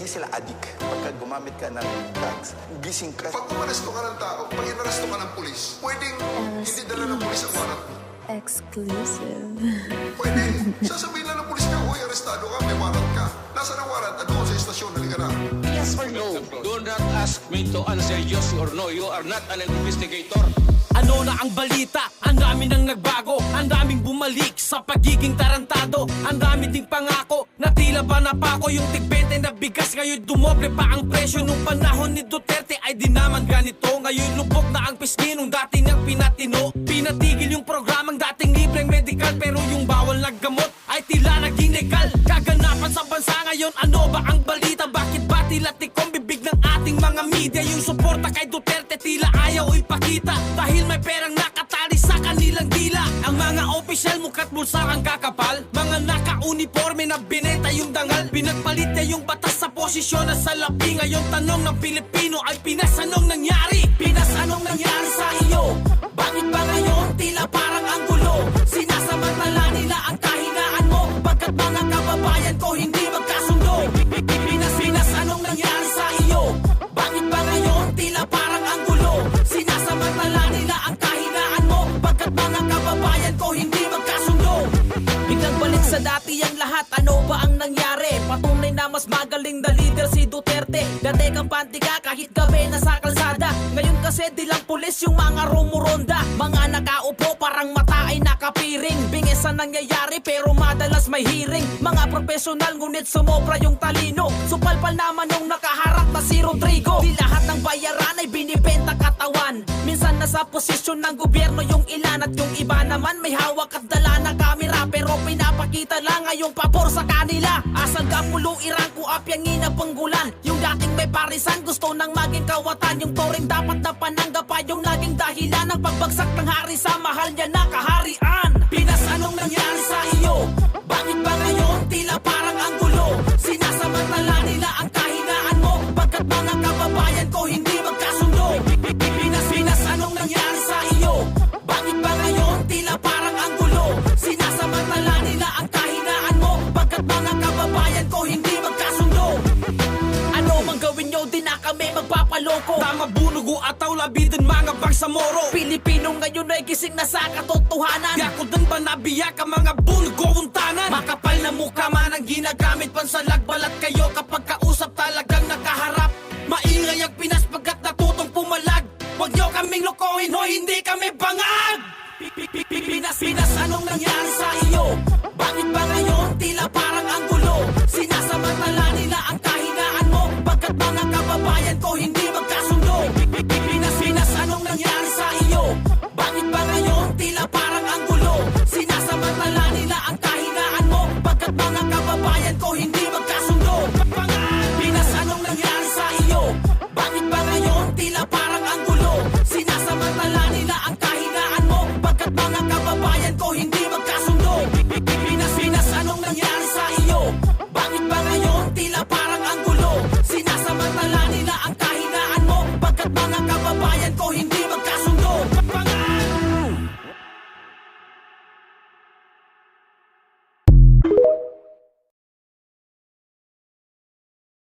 sila adik. Pagka gumamit ka ng drugs, gising ka. Pag umaresto ka ng tao, pag inaresto ka ng pulis, pwedeng hindi dala ng pulis ang warrant mo. Exclusive. Pwede. Sasabihin lang ng pulis ka, uy, arestado ka, may warrant ka. Nasaan ang warrant? Ano sa istasyon? Halika na. Yes or no? Do not ask me to answer yes or no. You are not an investigator. Ano na ang balita? Ang dami nang nagbago. Ang daming bumalik sa pagiging tarantado. Ang dami ding pangako na tila ba napako. Yung tig-20 na bigas ngayon dumoble pa ang presyo. Nung panahon ni Duterte ay di naman ganito. Ngayon lubog na ang pisngi nung dati niyang pinatino. Pinatigil yung programang dating libreng medical. Pero yung bawal na gamot ay tila naging legal. Kaganapan sa bansa ngayon, ano ba ang balita? Bakit ba tila tikom bibig ng ating mga media? Yung suporta kay Duterte tila ayaw ipakita. Dahil may perang nakatali sa kanilang dila. Ang mga opisyal mukat bulsa ang kakapal. Mga naka-uniforme na binenta yung dangal. Pinagpalit niya yung batas sa posisyon na salapi. Ngayon tanong ng Pilipino ay Pinas, anong nangyari? Pinas, anong nangyari sa iyo? Bakit ba ngayon tila parang ang gulo? Sinasamantala nila ang kahinaan mo. Pagkat mga kababayan ko hindi magkasundo. Pinas, Pinas, anong nangyari sa iyo? Bakit ba ngayon tila parang ang gulo? Sinasamantala nila ang kahinaan mo. Pagkat mga kababayan ko hindi magkasundo. Biglang balik sa dati ang lahat, ano ba ang nangyari? Patunay na mas magaling na leader si Duterte. Dati kang pantika kahit gabi na sa kalsada. Ngayon kasi di lang pulis yung mga rumuronda. Mga nakaupo parang mata ay nakapiring. Bingis ang nangyayari pero madalas may hearing. Mga profesional ngunit sumobra yung talino. Supalpal naman yung nakaharap na si Rodrigo. Di lahat ng bayaran ay binibenta katawan. Minsan nasa posisyon ng gobyerno yung ilan. At yung iba naman may hawak at dala na kamera. Pero pinapakita lang ngayong pabor sa kanila. Asal ka pulo irang ko apyangin na panggulan. Yung dating may parisan gusto nang maging kawatan. Yung toring dapat na pananggap pa yung naging dahilan ng pagbagsak ng hari sa mahal niya na kaharian. Pinas, anong nangyari sa iyo? Bakit ba ngayon tila parang ang gulo? Sinasamantala nila ang kahinaan mo. Pagkat mga kababayan ko hindi magkasundo. Pinas, Pinas, anong nangyari sa iyo? Bakit ba ngayon tila parang ang gulo? Sinasamantala nila ang kahinaan mo. Pagkat mga kababayan ko hindi magkasundo. Ano mang gawin nyo, di na kami magpapaloko. Tama bunugo at taulabidin mga bangsamoro. Pilipino ngayon ay gising na sa katotohanan. Yakudan ba nabiyak ang mga bunugo untanan? Makapal na mukha man ang ginagamit pansalag balat kayo kapag